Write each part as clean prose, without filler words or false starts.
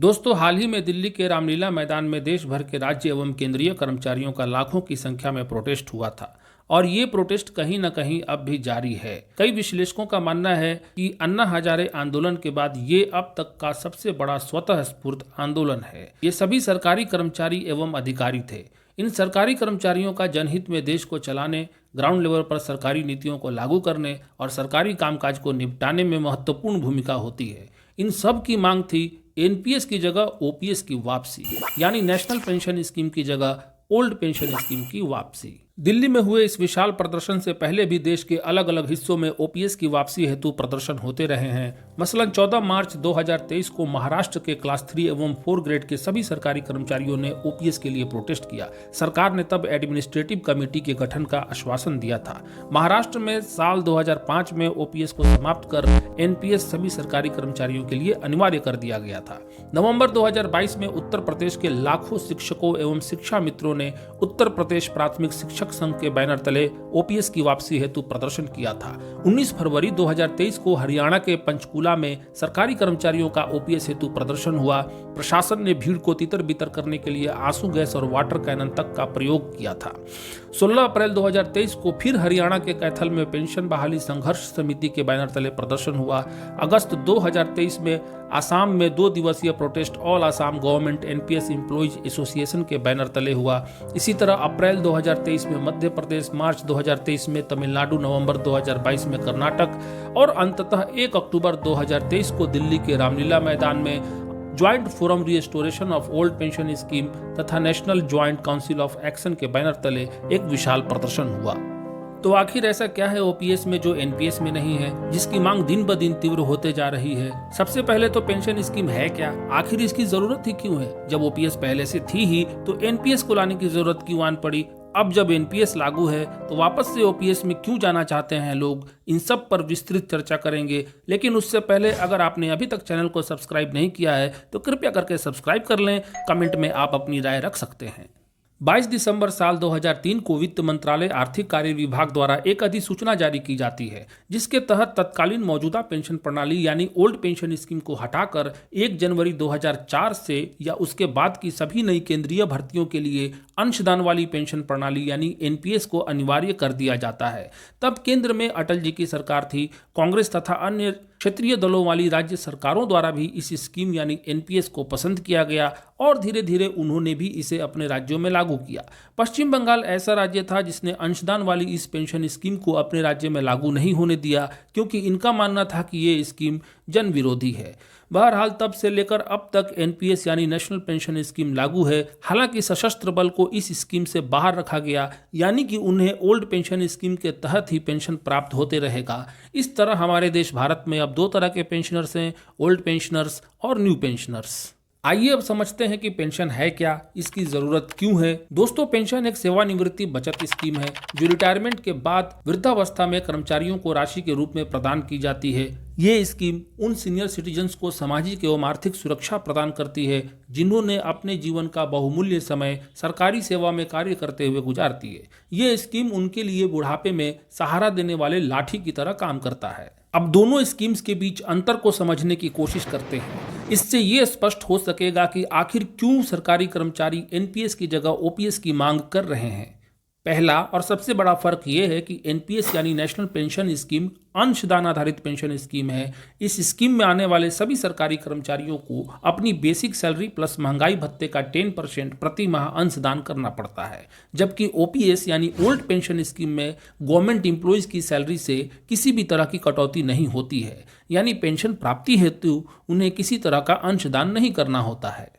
दोस्तों, हाल ही में दिल्ली के रामलीला मैदान में देश भर के राज्य एवं केंद्रीय कर्मचारियों का लाखों की संख्या में प्रोटेस्ट हुआ था और ये प्रोटेस्ट कहीं न कहीं अब भी जारी है। कई विश्लेषकों का मानना है कि अन्ना हजारे आंदोलन के बाद ये अब तक का सबसे बड़ा स्वतः स्फूर्त आंदोलन है। ये सभी सरकारी कर्मचारी एवं अधिकारी थे। इन सरकारी कर्मचारियों का जनहित में देश को चलाने, ग्राउंड लेवल पर सरकारी नीतियों को लागू करने और सरकारी कामकाज को निपटाने में महत्वपूर्ण भूमिका होती है। इन सब की मांग थी एनपीएस की जगह ओपीएस की वापसी, यानी नेशनल पेंशन स्कीम की जगह ओल्ड पेंशन स्कीम की वापसी। दिल्ली में हुए इस विशाल प्रदर्शन से पहले भी देश के अलग अलग हिस्सों में ओपीएस की वापसी हेतु प्रदर्शन होते रहे हैं। मसलन 14 मार्च 2023 को महाराष्ट्र के क्लास 3 एवं 4 ग्रेड के सभी सरकारी कर्मचारियों ने ओपीएस के लिए प्रोटेस्ट किया। सरकार ने तब एडमिनिस्ट्रेटिव कमेटी के गठन का आश्वासन दिया था। महाराष्ट्र में साल 2005 में ओपीएस को समाप्त कर एनपीएस सभी सरकारी कर्मचारियों के लिए अनिवार्य कर दिया गया था। नवंबर 2022 में उत्तर प्रदेश के लाखों शिक्षकों एवं शिक्षा मित्रों ने उत्तर प्रदेश प्राथमिक शिक्षक संघ के बैनर तले ओपीएस की वापसी हेतु प्रदर्शन किया था। 19 फरवरी 2023 को हरियाणा के पंचकूला में सरकारी कर्मचारियों का ओपीएस हेतु प्रदर्शन हुआ। प्रशासन ने भीड़ को तितर बितर करने के लिए आंसू गैस और वाटर कैनन तक का प्रयोग किया था। 16 अप्रैल 2023 को फिर हरियाणा के कैथल में पेंशन बहाली संघर्ष समिति के बैनर तले प्रदर्शन हुआ। अगस्त 2023 में आसाम में 2 दिवसीय protest all Assam government NPS employees association के बैनर तले हुआ। इसी तरह अप्रैल 2023 में मध्य प्रदेश, मार्च 2023 में तमिलनाडु, नवंबर 2022 में कर्नाटक और अंततः 1 अक्टूबर 2023 को दिल्ली के रामलीला मैदान में joint forum restoration of old pension scheme तथा national joint council of action के बैनर तले एक विशाल प्रदर्शन हुआ। तो आखिर ऐसा क्या है ओपीएस में जो एनपीएस में नहीं है, जिसकी मांग दिन ब दिन तीव्र होते जा रही है? सबसे पहले तो पेंशन स्कीम है क्या, आखिर इसकी जरूरत ही क्यों है? जब ओपीएस पहले से थी ही तो एनपीएस को लाने की जरूरत क्यों आन पड़ी? अब जब एनपीएस लागू है तो वापस से ओपीएस में क्यों जाना चाहते हैं लोग? इन सब पर विस्तृत चर्चा करेंगे। लेकिन उससे पहले अगर आपने अभी तक चैनल को सब्सक्राइब नहीं किया है तो कृपया करके सब्सक्राइब कर लें। कमेंट में आप अपनी राय रख सकते हैं। 22 दिसंबर साल 2003 को वित्त मंत्रालय आर्थिक कार्य विभाग द्वारा एक अधिसूचना जारी की जाती है, जिसके तहत तत्कालीन मौजूदा पेंशन प्रणाली यानी ओल्ड पेंशन स्कीम को हटाकर 1 जनवरी 2004 से या उसके बाद की सभी नई केंद्रीय भर्तियों के लिए अंशदान वाली पेंशन प्रणाली यानी एनपीएस को अनिवार्य कर दिया जाता है। तब केंद्र में अटल जी की सरकार थी। कांग्रेस तथा अन्य क्षेत्रीय दलों वाली राज्य सरकारों द्वारा भी इस स्कीम यानी एनपीएस को पसंद किया गया और धीरे धीरे उन्होंने भी इसे अपने राज्यों में लागू किया। पश्चिम बंगाल ऐसा राज्य था जिसने अंशदान वाली इस पेंशन स्कीम को अपने राज्य में लागू नहीं होने दिया, क्योंकि इनका मानना था कि ये स्कीम जन विरोधी है। बहरहाल तब से लेकर अब तक एनपीएस यानी नेशनल पेंशन स्कीम लागू है। हालांकि सशस्त्र बल को इस स्कीम से बाहर रखा गया, यानी कि उन्हें ओल्ड पेंशन स्कीम के तहत ही पेंशन प्राप्त होते रहेगा। इस तरह हमारे देश भारत में अब 2 तरह के पेंशनर्स हैं, ओल्ड पेंशनर्स और न्यू पेंशनर्स। आइए अब समझते हैं कि पेंशन है क्या, इसकी जरूरत क्यों है। दोस्तों, पेंशन एक सेवानिवृत्ति बचत स्कीम है जो रिटायरमेंट के बाद वृद्धावस्था में कर्मचारियों को राशि के रूप में प्रदान की जाती है। ये स्कीम उन सीनियर सिटीजन्स को सामाजिक एवं आर्थिक सुरक्षा प्रदान करती है जिन्होंने अपने जीवन का बहुमूल्य समय सरकारी सेवा में कार्य करते हुए गुजार दिए। ये स्कीम उनके लिए बुढ़ापे में सहारा देने वाले लाठी की तरह काम करता है। अब दोनों स्कीम्स के बीच अंतर को समझने की कोशिश करते हैं। इससे ये स्पष्ट हो सकेगा कि आखिर क्यों सरकारी कर्मचारी एनपीएस की जगह ओपीएस की मांग कर रहे हैं। पहला और सबसे बड़ा फर्क यह है कि एनपीएस यानी नेशनल पेंशन स्कीम अंशदान आधारित पेंशन स्कीम है। इस स्कीम में आने वाले सभी सरकारी कर्मचारियों को अपनी बेसिक सैलरी प्लस महंगाई भत्ते का 10% प्रति माह अंशदान करना पड़ता है, जबकि ओपीएस यानी ओल्ड पेंशन स्कीम में गवर्नमेंट एम्प्लॉइज की सैलरी से किसी भी तरह की कटौती नहीं होती है, यानी पेंशन प्राप्ति हेतु उन्हें किसी तरह का अंशदान नहीं करना होता है।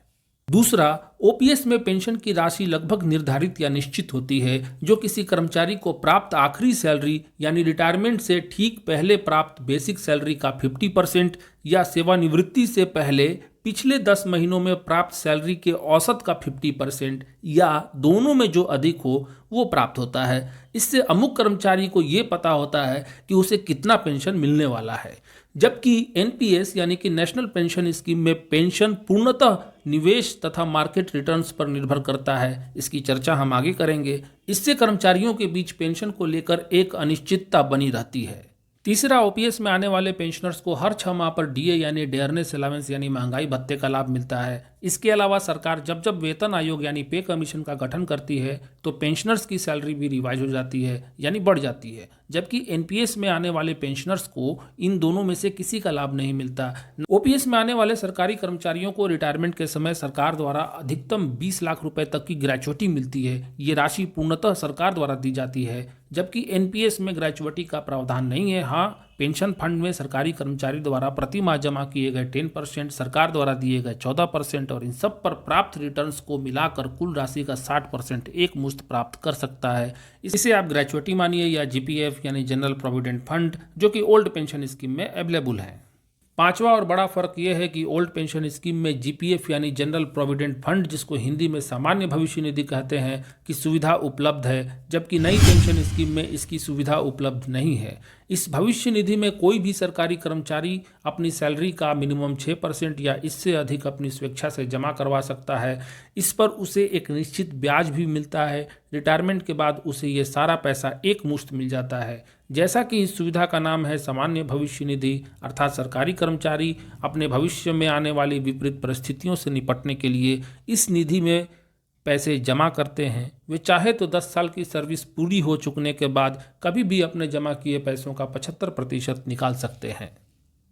दूसरा, ओपीएस में पेंशन की राशि लगभग निर्धारित या निश्चित होती है, जो किसी कर्मचारी को प्राप्त आखिरी सैलरी यानी रिटायरमेंट से ठीक पहले प्राप्त बेसिक सैलरी का 50% या सेवानिवृत्ति से पहले पिछले 10 महीनों में प्राप्त सैलरी के औसत का 50% या दोनों में जो अधिक हो वो प्राप्त होता है। इससे अमुक कर्मचारी को ये पता होता है कि उसे कितना पेंशन मिलने वाला है। जबकि एनपीएस यानी कि नेशनल पेंशन स्कीम में पेंशन पूर्णतः निवेश तथा मार्केट रिटर्न्स पर निर्भर करता है। इसकी चर्चा हम आगे करेंगे। इससे कर्मचारियों के बीच पेंशन को लेकर एक अनिश्चितता बनी रहती है। तीसरा, ओपीएस में आने वाले पेंशनर्स को हर 6 माह पर डीए यानी डेयरनेस अलाउंस यानी महंगाई भत्ते का लाभ मिलता है। इसके अलावा सरकार जब जब वेतन आयोग यानी पे कमीशन का गठन करती है तो पेंशनर्स की सैलरी भी रिवाइज हो जाती है यानी बढ़ जाती है, जबकि एनपीएस में आने वाले पेंशनर्स को इन दोनों में से किसी का लाभ नहीं मिलता। ओपीएस में आने वाले सरकारी कर्मचारियों को रिटायरमेंट के समय सरकार द्वारा अधिकतम 20 लाख रुपए तक की ग्रेच्युटी मिलती है। ये राशि पूर्णतः सरकार द्वारा दी जाती है, जबकि एनपीएस में ग्रेच्युटी का प्रावधान नहीं है। हाँ, पेंशन फंड में सरकारी कर्मचारी द्वारा प्रति माह जमा किए गए 10%, सरकार द्वारा दिए गए 14% और इन सब पर प्राप्त रिटर्न्स को मिलाकर कुल राशि का 60% एक मुश्त प्राप्त कर सकता है। इसे आप ग्रेच्युटी मानिए या जीपीएफ यानी जनरल प्रोविडेंट फंड, जो कि ओल्ड पेंशन स्कीम में अवेलेबल है। पांचवा और बड़ा फर्क यह है कि ओल्ड पेंशन स्कीम में जीपीएफ यानी जनरल प्रोविडेंट फंड, जिसको हिंदी में सामान्य भविष्य निधि कहते हैं, की सुविधा उपलब्ध है, जबकि नई पेंशन स्कीम में इसकी सुविधा उपलब्ध नहीं है। इस भविष्य निधि में कोई भी सरकारी कर्मचारी अपनी सैलरी का मिनिमम 6% या इससे अधिक अपनी स्वेच्छा से जमा करवा सकता है। इस पर उसे एक निश्चित ब्याज भी मिलता है। रिटायरमेंट के बाद उसे ये सारा पैसा एक मुश्त मिल जाता है। जैसा कि इस सुविधा का नाम है सामान्य भविष्य निधि, अर्थात सरकारी कर्मचारी अपने भविष्य में आने वाली विपरीत परिस्थितियों से निपटने के लिए इस निधि में पैसे जमा करते हैं। वे चाहे तो 10 साल की सर्विस पूरी हो चुकने के बाद कभी भी अपने जमा किए पैसों का 75% निकाल सकते हैं।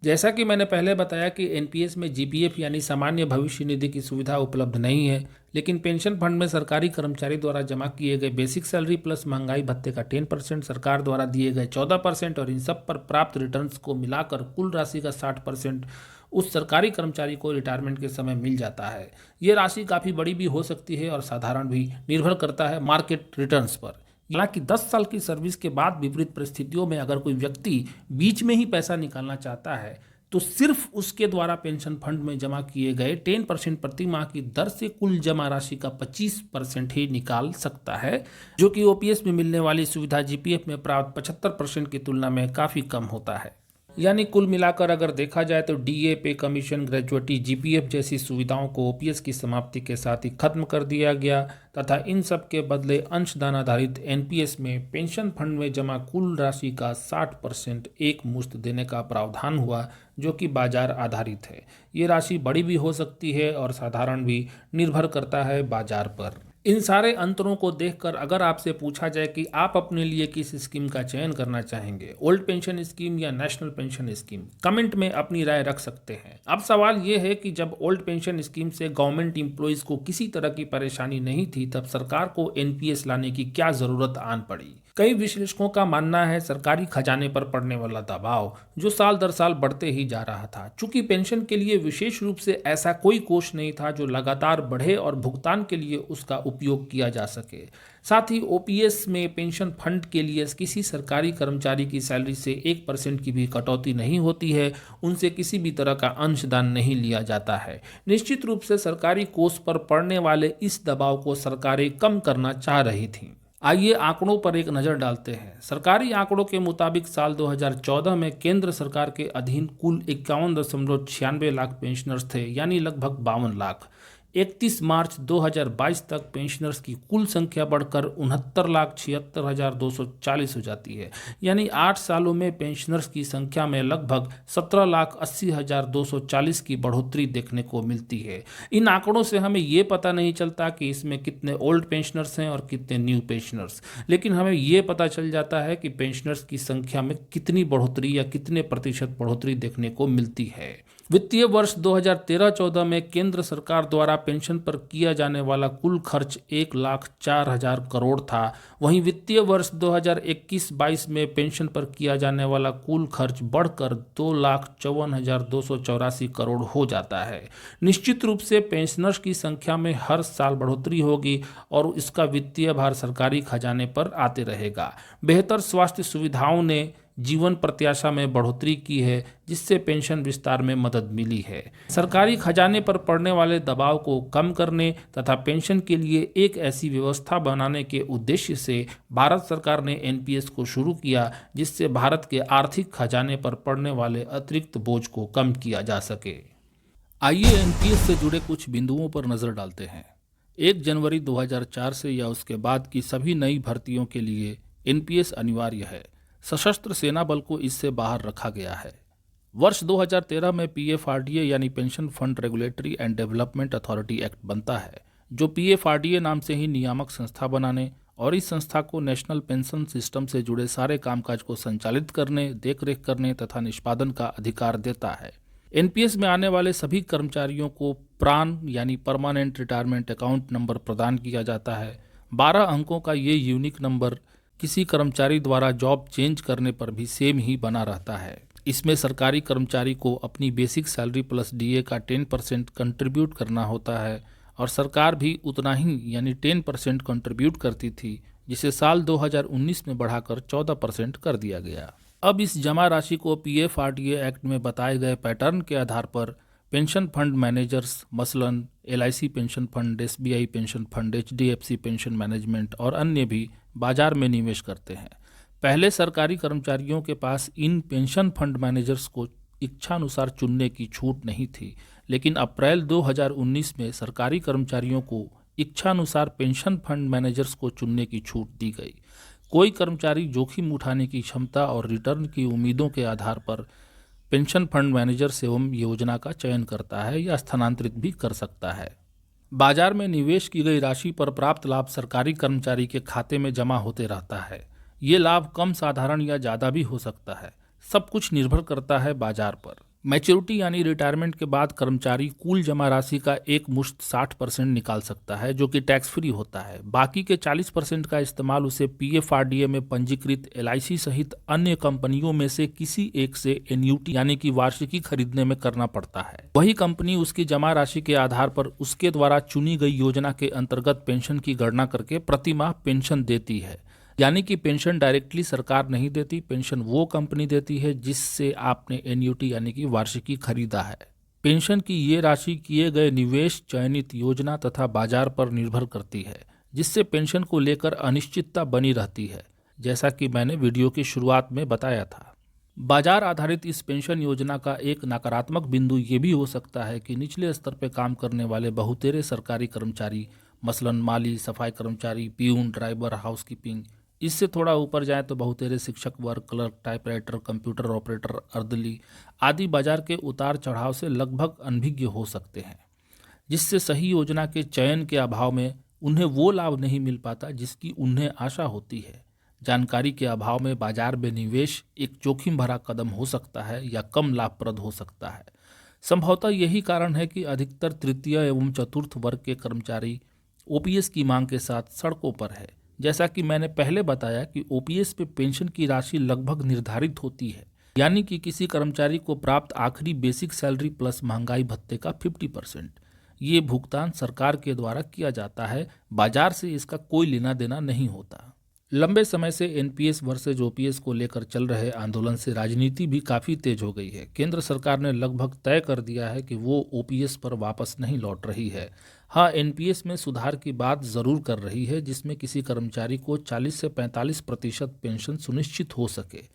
जैसा कि मैंने पहले बताया कि एनपीएस में जीपीएफ यानी सामान्य भविष्य निधि की सुविधा उपलब्ध नहीं है, लेकिन पेंशन फंड में सरकारी कर्मचारी द्वारा जमा किए गए बेसिक सैलरी प्लस महंगाई भत्ते का 10%, सरकार द्वारा दिए गए 14% और इन सब पर प्राप्त रिटर्न्स को मिलाकर कुल राशि का 60% उस सरकारी कर्मचारी को रिटायरमेंट के समय मिल जाता है। ये राशि काफ़ी बड़ी भी हो सकती है और साधारण भी, निर्भर करता है मार्केट रिटर्न्स पर। हालांकि 10 साल की सर्विस के बाद विपरीत परिस्थितियों में अगर कोई व्यक्ति बीच में ही पैसा निकालना चाहता है तो सिर्फ उसके द्वारा पेंशन फंड में जमा किए गए 10% प्रति माह की दर से कुल जमा राशि का 25% ही निकाल सकता है, जो कि ओपीएस में मिलने वाली सुविधा जीपीएफ में प्राप्त 75% की तुलना में काफ़ी कम होता है। यानी कुल मिलाकर अगर देखा जाए तो डीए, पे कमीशन, ग्रेच्युटी, जीपीएफ जैसी सुविधाओं को ओपीएस की समाप्ति के साथ ही खत्म कर दिया गया तथा इन सब के बदले अंशदान आधारित एनपीएस में पेंशन फंड में जमा कुल राशि का 60% एक मुश्त देने का प्रावधान हुआ, जो कि बाजार आधारित है। ये राशि बड़ी भी हो सकती है और साधारण भी, निर्भर करता है बाजार पर। इन सारे अंतरों को देखकर अगर आपसे पूछा जाए कि आप अपने लिए किस स्कीम का चयन करना चाहेंगे, ओल्ड पेंशन स्कीम या नेशनल पेंशन स्कीम, कमेंट में अपनी राय रख सकते हैं। अब सवाल यह है कि जब ओल्ड पेंशन स्कीम से गवर्नमेंट एम्प्लॉइज को किसी तरह की परेशानी नहीं थी, तब सरकार को एनपीएस लाने की क्या जरूरत आन पड़ी। कई विश्लेषकों का मानना है सरकारी खजाने पर पड़ने वाला दबाव, जो साल दर साल बढ़ते ही जा रहा था। चूंकि पेंशन के लिए विशेष रूप से ऐसा कोई कोष नहीं था जो लगातार बढ़े और भुगतान के लिए उसका उपयोग किया जा सके। साथ ही ओपीएस में पेंशन फंड के लिए किसी सरकारी कर्मचारी की सैलरी से 1% की भी कटौती नहीं होती है, उनसे किसी भी तरह का अंशदान नहीं लिया जाता है। निश्चित रूप से सरकारी कोष पर पड़ने वाले इस दबाव को सरकारें कम करना चाह रही थीं। आइए आंकड़ों पर एक नज़र डालते हैं। सरकारी आंकड़ों के मुताबिक साल 2014 में केंद्र सरकार के अधीन कुल 51.96 लाख पेंशनर्स थे, यानी लगभग 52 लाख। 31 मार्च 2022 तक पेंशनर्स की कुल संख्या बढ़कर 69,76,240 हो जाती है, यानी 8 सालों में पेंशनर्स की संख्या में लगभग 17,80,240 की बढ़ोतरी देखने को मिलती है। इन आंकड़ों से हमें ये पता नहीं चलता कि इसमें कितने ओल्ड पेंशनर्स हैं और कितने न्यू पेंशनर्स, लेकिन हमें ये पता चल जाता है कि पेंशनर्स की संख्या में कितनी बढ़ोतरी या कितने प्रतिशत बढ़ोतरी देखने को मिलती है। वित्तीय वर्ष 2013-14 में केंद्र सरकार द्वारा पेंशन पर किया जाने वाला कुल खर्च 1,04,000 करोड़ था। वहीं वित्तीय वर्ष 2021-22 में पेंशन पर किया जाने वाला कुल खर्च बढ़कर 2,54,284 करोड़ हो जाता है। निश्चित रूप से पेंशनर्स की संख्या में हर साल बढ़ोतरी होगी और इसका वित्तीय भार सरकारी खजाने पर आते रहेगा। बेहतर स्वास्थ्य सुविधाओं ने जीवन प्रत्याशा में बढ़ोतरी की है, जिससे पेंशन विस्तार में मदद मिली है। सरकारी खजाने पर पड़ने वाले दबाव को कम करने तथा पेंशन के लिए एक ऐसी व्यवस्था बनाने के उद्देश्य से भारत सरकार ने एनपीएस को शुरू किया, जिससे भारत के आर्थिक खजाने पर पड़ने वाले अतिरिक्त बोझ को कम किया जा सके। आइए एनपीएस से जुड़े कुछ बिंदुओं पर नजर डालते हैं। 1 जनवरी 2004 से या उसके बाद की सभी नई भर्तियों के लिए एनपीएस अनिवार्य है। सशस्त्र सेना बल को इससे बाहर रखा गया है। वर्ष 2013 में पीएफआरडीए यानी pension fund regulatory and development authority act बनता है, जो पीएफआरडीए नाम से ही नियामक संस्था बनाने और इस संस्था को नेशनल पेंशन सिस्टम से जुड़े सारे कामकाज को संचालित करने, देखरेख करने तथा निष्पादन का अधिकार देता है। एनपीएस में आने वाले सभी कर्मचारियों को प्रान यानी परमानेंट रिटायरमेंट अकाउंट नंबर प्रदान किया जाता है। 12 अंकों का ये यूनिक नंबर किसी कर्मचारी द्वारा जॉब चेंज करने पर भी सेम ही बना रहता है। इसमें सरकारी कर्मचारी को अपनी बेसिक सैलरी प्लस डीए का 10% कंट्रीब्यूट करना होता है और सरकार भी उतना ही यानी 10% कंट्रीब्यूट करती थी, जिसे साल 2019 में बढ़ाकर 14% कर दिया गया। अब इस जमा राशि को पीएफआरडीए एक्ट में बताए गए पैटर्न के आधार पर पेंशन फंड मैनेजर्स मसलन LIC pension fund, SBI pension fund, HDFC pension management और अन्य भी बाजार में निवेश करते हैं। पहले सरकारी कर्मचारियों के पास इन पेंशन फंड मैनेजर्स को इच्छानुसार चुनने की छूट नहीं थी, लेकिन अप्रैल 2019 में सरकारी कर्मचारियों को इच्छानुसार पेंशन फंड मैनेजर्स को चुनने की छूट दी गई। कोई कर्मचारी जोखिम उठाने की क्षमता और रिटर्न की उम्मीदों के आधार पर पेंशन फंड मैनेजर एवं योजना का चयन करता है या स्थानांतरित भी कर सकता है। बाजार में निवेश की गई राशि पर प्राप्त लाभ सरकारी कर्मचारी के खाते में जमा होते रहता है। ये लाभ कम, साधारण या ज़्यादा भी हो सकता है। सब कुछ निर्भर करता है बाजार पर। मैच्योरिटी यानी रिटायरमेंट के बाद कर्मचारी कुल जमा राशि का एक मुश्त 60% निकाल सकता है, जो कि टैक्स फ्री होता है। बाकी के 40% का इस्तेमाल उसे पीएफआरडीए में पंजीकृत एलआईसी सहित अन्य कंपनियों में से किसी एक से एन्युटी यानी कि वार्षिकी खरीदने में करना पड़ता है। वही कंपनी उसकी जमा राशि के आधार पर उसके द्वारा चुनी गई योजना के अंतर्गत पेंशन की गणना करके प्रतिमाह पेंशन देती है। यानी कि पेंशन डायरेक्टली सरकार नहीं देती, पेंशन वो कंपनी देती है जिससे आपने एन्युटी यानी कि वार्षिकी खरीदा है। पेंशन की ये राशि किए गए निवेश, चयनित योजना तथा बाजार पर निर्भर करती है, जिससे पेंशन को लेकर अनिश्चितता बनी रहती है, जैसा कि मैंने वीडियो की शुरुआत में बताया था। बाजार आधारित इस पेंशन योजना का एक नकारात्मक बिंदु ये भी हो सकता है कि निचले स्तर पर काम करने वाले बहुतेरे सरकारी कर्मचारी मसलन माली, सफाई कर्मचारी, पियून, ड्राइवर, हाउसकीपिंग, इससे थोड़ा ऊपर जाए तो बहुतेरे शिक्षक वर्ग, क्लर्क, टाइपराइटर, कंप्यूटर ऑपरेटर, अर्दली आदि बाजार के उतार चढ़ाव से लगभग अनभिज्ञ हो सकते हैं, जिससे सही योजना के चयन के अभाव में उन्हें वो लाभ नहीं मिल पाता जिसकी उन्हें आशा होती है। जानकारी के अभाव में बाजार में निवेश एक जोखिम भरा कदम हो सकता है या कम लाभप्रद हो सकता है। संभवतः यही कारण है कि अधिकतर तृतीय एवं चतुर्थ वर्ग के कर्मचारी ओपीएस की मांग के साथ सड़कों पर है। जैसा कि मैंने पहले बताया कि ओपीएस पे पेंशन की राशि लगभग निर्धारित होती है, यानी कि किसी कर्मचारी को प्राप्त आखिरी बेसिक सैलरी प्लस महंगाई भत्ते का 50%। ये भुगतान सरकार के द्वारा किया जाता है, बाजार से इसका कोई लेना देना नहीं होता। लंबे समय से एनपीएस वर्सेज ओपीएस को लेकर चल रहे आंदोलन से राजनीति भी काफ़ी तेज हो गई है। केंद्र सरकार ने लगभग तय कर दिया है कि वो ओपीएस पर वापस नहीं लौट रही है। हाँ, एनपीएस में सुधार की बात ज़रूर कर रही है, जिसमें किसी कर्मचारी को 40 से 45% पेंशन सुनिश्चित हो सके।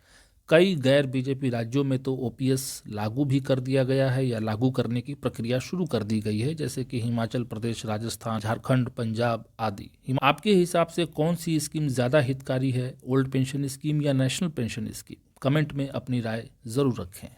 कई गैर बीजेपी राज्यों में तो ओपीएस लागू भी कर दिया गया है या लागू करने की प्रक्रिया शुरू कर दी गई है, जैसे कि हिमाचल प्रदेश, राजस्थान, झारखंड, पंजाब आदि। आपके हिसाब से कौन सी स्कीम ज़्यादा हितकारी है, ओल्ड पेंशन स्कीम या नेशनल पेंशन स्कीम? कमेंट में अपनी राय ज़रूर रखें।